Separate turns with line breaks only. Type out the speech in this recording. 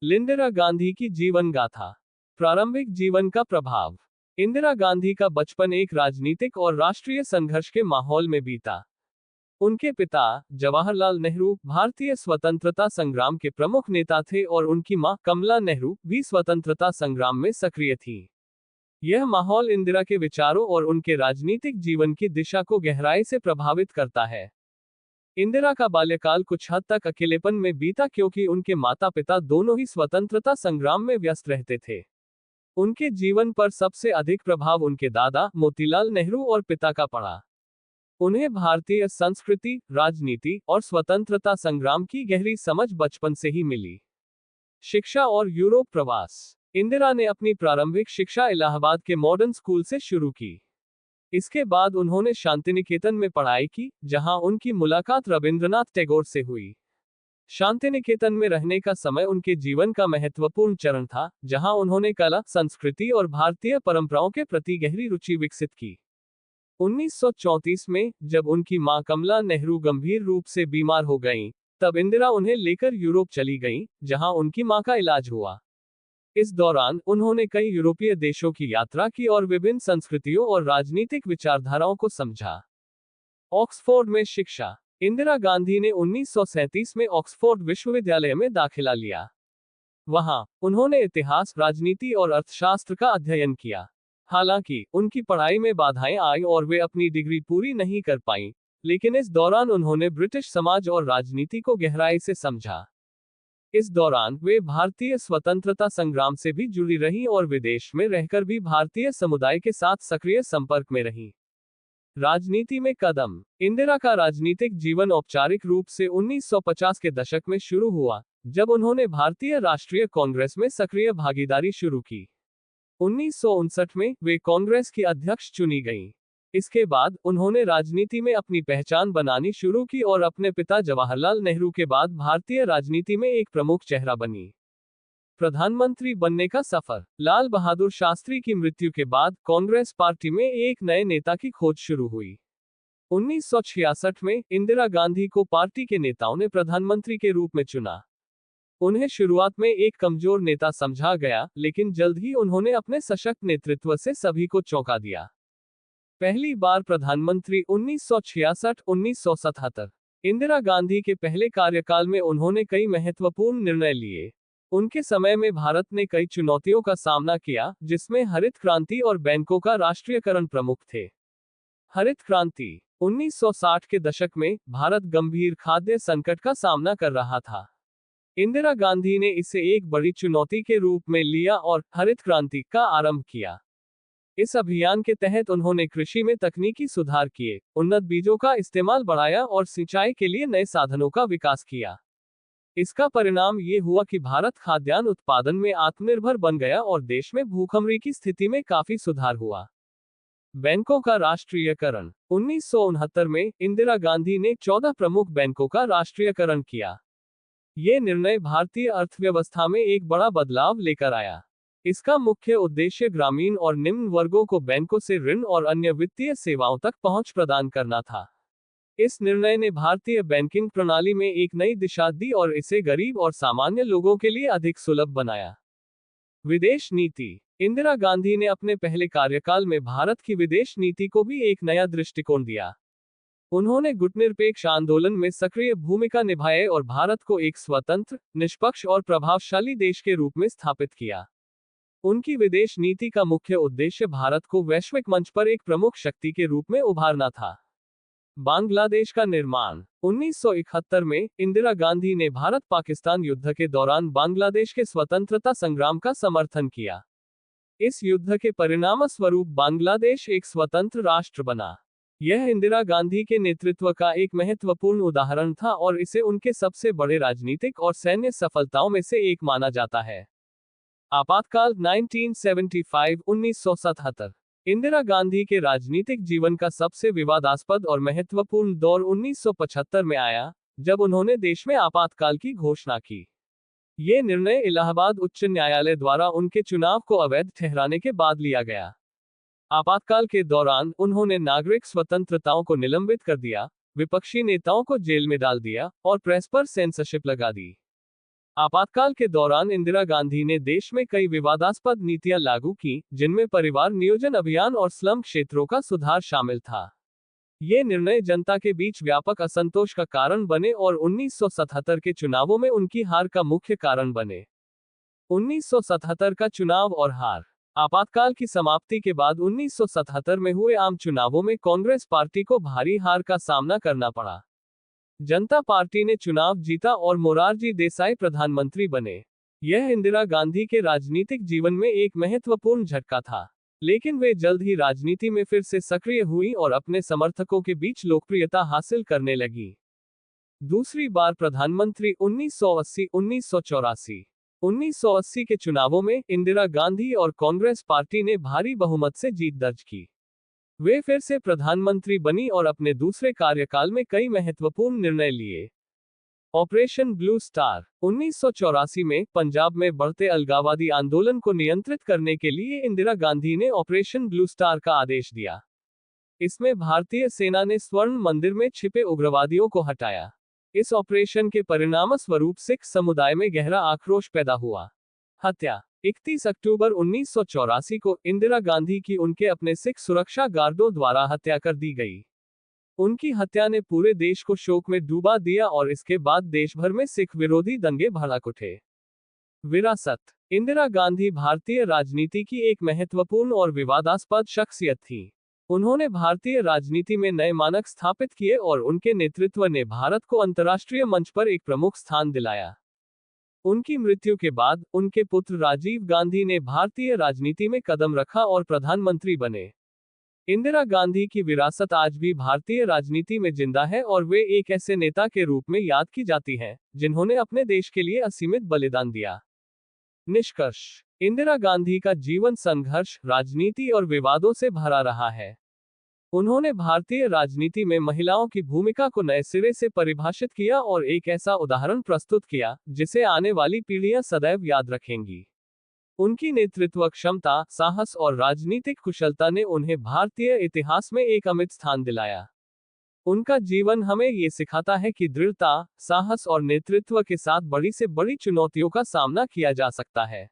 इंदिरा गांधी की जीवन गाथा। प्रारंभिक जीवन का प्रभाव। इंदिरा गांधी का बचपन एक राजनीतिक और राष्ट्रीय संघर्ष के माहौल में बीता। उनके पिता जवाहरलाल नेहरू भारतीय स्वतंत्रता संग्राम के प्रमुख नेता थे और उनकी मां कमला नेहरू भी स्वतंत्रता संग्राम में सक्रिय थी। यह माहौल इंदिरा के विचारों और उनके राजनीतिक जीवन की दिशा को गहराई से प्रभावित करता है। इंदिरा का बाल्यकाल कुछ हद तक अकेलेपन में बीता क्योंकि उनके माता पिता दोनों ही स्वतंत्रता संग्राम में व्यस्त रहते थे। उनके जीवन पर सबसे अधिक प्रभाव उनके दादा मोतीलाल नेहरू और पिता का पड़ा। उन्हें भारतीय संस्कृति, राजनीति और स्वतंत्रता संग्राम की गहरी समझ बचपन से ही मिली। शिक्षा और यूरोप प्रवास। इंदिरा ने अपनी प्रारंभिक शिक्षा इलाहाबाद के मॉडर्न स्कूल से शुरू की। इसके बाद उन्होंने शांतिनिकेतन में पढ़ाई की, जहां उनकी मुलाकात रविंद्रनाथ टैगोर से हुई। शांतिनिकेतन में रहने का समय उनके जीवन का महत्वपूर्ण चरण था, जहां उन्होंने कला, संस्कृति और भारतीय परंपराओं के प्रति गहरी रुचि विकसित की। 1934 में, जब उनकी मां कमला नेहरू गंभीर रूप से बीमार हो गईं, तब इंदिरा उन्हें लेकर यूरोप चली गईं, जहां उनकी मां का इलाज हुआ। इस दौरान उन्होंने कई यूरोपीय देशों की यात्रा की और विभिन्न संस्कृतियों और राजनीतिक विचारधाराओं को समझा। ऑक्सफोर्ड में शिक्षा। इंदिरा गांधी ने 1937 में ऑक्सफोर्ड विश्वविद्यालय में दाखिला लिया। वहां उन्होंने इतिहास, राजनीति और अर्थशास्त्र का अध्ययन किया। हालांकि उनकी पढ़ाई में बाधाएं आई और वे अपनी डिग्री पूरी नहीं कर पाईं, लेकिन इस दौरान उन्होंने ब्रिटिश समाज और राजनीति को गहराई से समझा। इस दौरान वे भारतीय स्वतंत्रता संग्राम से भी जुड़ी रहीं और विदेश में रहकर भी भारतीय समुदाय के साथ सक्रिय संपर्क में रहीं। राजनीति में कदम। इंदिरा का राजनीतिक जीवन औपचारिक रूप से 1950 के दशक में शुरू हुआ, जब उन्होंने भारतीय राष्ट्रीय कांग्रेस में सक्रिय भागीदारी शुरू की। 1959 में वे कांग्रेस की अध्यक्ष चुनी गईं। इसके बाद उन्होंने राजनीति में अपनी पहचान बनानी शुरू की और अपने पिता जवाहरलाल नेहरू के बाद भारतीय राजनीति में एक प्रमुख चेहरा बनी। प्रधानमंत्री बनने का सफर। लाल बहादुर शास्त्री की मृत्यु के बाद कांग्रेस पार्टी में एक नए नेता की खोज शुरू हुई। 1966 में इंदिरा गांधी को पार्टी के नेताओं ने प्रधानमंत्री के रूप में चुना। उन्हें शुरुआत में एक कमजोर नेता समझा गया, लेकिन जल्द ही उन्होंने अपने सशक्त नेतृत्व से सभी को चौंका दिया। पहली बार प्रधानमंत्री 1966-1977। इंदिरा गांधी के पहले कार्यकाल में उन्होंने कई महत्वपूर्ण निर्णय लिए। उनके समय में भारत ने कई चुनौतियों का सामना किया, जिसमें हरित क्रांति और बैंकों का राष्ट्रीयकरण प्रमुख थे। हरित क्रांति। 1960 के दशक में भारत गंभीर खाद्य संकट का सामना कर रहा था। इंदिरा गांधी ने इसे एक बड़ी चुनौती के रूप में लिया और हरित क्रांति का आरंभ किया। इस अभियान के तहत उन्होंने कृषि में तकनीकी सुधार किए, उन्नत बीजों का इस्तेमाल बढ़ाया और सिंचाई के लिए नए साधनों का विकास किया। इसका परिणाम ये हुआ कि भारत खाद्यान्न उत्पादन में आत्मनिर्भर बन गया और देश में भूखमरी की स्थिति में काफी सुधार हुआ। बैंकों का राष्ट्रीयकरण। 1969 में इंदिरा गांधी ने 14 प्रमुख बैंकों का राष्ट्रीयकरण किया। ये निर्णय भारतीय अर्थव्यवस्था में एक बड़ा बदलाव लेकर आया। इसका मुख्य उद्देश्य ग्रामीण और निम्न वर्गों को बैंकों से ऋण और अन्य वित्तीय सेवाओं तक पहुंच प्रदान करना था। इस निर्णय ने भारतीय बैंकिंग प्रणाली में एक नई दिशा दी और इसे गरीब और सामान्य लोगों के लिए अधिक सुलभ बनाया। विदेश नीति। इंदिरा गांधी ने अपने पहले कार्यकाल में भारत की विदेश नीति को भी एक नया दृष्टिकोण दिया। उन्होंने गुटनिरपेक्ष आंदोलन में सक्रिय भूमिका निभाई और भारत को एक स्वतंत्र, निष्पक्ष और प्रभावशाली देश के रूप में स्थापित किया। उनकी विदेश नीति का मुख्य उद्देश्य भारत को वैश्विक मंच पर एक प्रमुख शक्ति के रूप में उभारना था। बांग्लादेश का निर्माण। 1971 में इंदिरा गांधी ने भारत-पाकिस्तान युद्ध के दौरान बांग्लादेश के स्वतंत्रता संग्राम का समर्थन किया। इस युद्ध के परिणामस्वरूप बांग्लादेश एक स्वतंत्र राष्ट्र बना। यह इंदिरा गांधी के नेतृत्व का एक महत्वपूर्ण उदाहरण था और इसे उनके सबसे बड़े राजनीतिक और सैन्य सफलताओं में से एक माना जाता है। आपातकाल 1975-1977। इंदिरा गांधी के राजनीतिक जीवन का सबसे विवादास्पद और महत्वपूर्ण दौर 1975 में आया, जब उन्होंने देश में आपातकाल की घोषणा की। ये निर्णय इलाहाबाद उच्च न्यायालय द्वारा उनके चुनाव को अवैध ठहराने के बाद लिया गया। आपातकाल के दौरान उन्होंने नागरिक स्वतंत्रताओं को निलंबित कर दिया, विपक्षी नेताओं को जेल में डाल दिया और प्रेस पर सेंसरशिप लगा दी। आपातकाल के दौरान इंदिरा गांधी ने देश में कई विवादास्पद नीतियां लागू की, जिनमें परिवार नियोजन अभियान और स्लम क्षेत्रों का सुधार शामिल था। ये निर्णय जनता के बीच व्यापक असंतोष का कारण बने और 1977 के चुनावों में उनकी हार का मुख्य कारण बने। 1977 का चुनाव और हार। आपातकाल की समाप्ति के बाद 1977 में हुए आम चुनावों में कांग्रेस पार्टी को भारी हार का सामना करना पड़ा। जनता पार्टी ने चुनाव जीता और मोरारजी देसाई प्रधानमंत्री बने। यह इंदिरा गांधी के राजनीतिक जीवन में एक महत्वपूर्ण झटका था, लेकिन वे जल्द ही राजनीति में फिर से सक्रिय हुई और अपने समर्थकों के बीच लोकप्रियता हासिल करने लगी। दूसरी बार प्रधानमंत्री 1980-1984। 1980 के चुनावों में इंदिरा गांधी और कांग्रेस पार्टी ने भारी बहुमत से जीत दर्ज की। वे फिर से प्रधानमंत्री बनी और अपने दूसरे कार्यकाल में कई महत्वपूर्ण निर्णय लिए। Operation blue star. 1984 में पंजाब में बढ़ते अलगाववादी आंदोलन को नियंत्रित करने के लिए इंदिरा गांधी ने ऑपरेशन ब्लू स्टार का आदेश दिया। इसमें भारतीय सेना ने स्वर्ण मंदिर में छिपे उग्रवादियों को हटाया। इस ऑपरेशन के परिणामस्वरूप सिख समुदाय में गहरा आक्रोश पैदा हुआ। हत्या। 31 अक्टूबर 1984 को इंदिरा गांधी की उनके अपने सिख सुरक्षा गार्डों द्वारा हत्या कर दी गई। उनकी हत्या ने पूरे देश को शोक में डूबा दिया और इसके बाद देश भर में सिख विरोधी दंगे भड़क उठे। विरासत। इंदिरा गांधी भारतीय राजनीति की एक महत्वपूर्ण और विवादास्पद शख्सियत थी। उन्होंने भारतीय राजनीति में नए मानक स्थापित किए और उनके नेतृत्व ने भारत को अंतर्राष्ट्रीय मंच पर एक प्रमुख स्थान दिलाया। उनकी मृत्यु के बाद उनके पुत्र राजीव गांधी ने भारतीय राजनीति में कदम रखा और प्रधानमंत्री बने। इंदिरा गांधी की विरासत आज भी भारतीय राजनीति में जिंदा है और वे एक ऐसे नेता के रूप में याद की जाती हैं, जिन्होंने अपने देश के लिए असीमित बलिदान दिया। निष्कर्ष। इंदिरा गांधी का जीवन संघर्ष, राजनीति और विवादों से भरा रहा है। उन्होंने भारतीय राजनीति में महिलाओं की भूमिका को नए सिरे से परिभाषित किया और एक ऐसा उदाहरण प्रस्तुत किया, जिसे आने वाली पीढ़ियां सदैव याद रखेंगी। उनकी नेतृत्व क्षमता, साहस और राजनीतिक कुशलता ने उन्हें भारतीय इतिहास में एक अमिट स्थान दिलाया। उनका जीवन हमें ये सिखाता है कि दृढ़ता, साहस और नेतृत्व के साथ बड़ी से बड़ी चुनौतियों का सामना किया जा सकता है।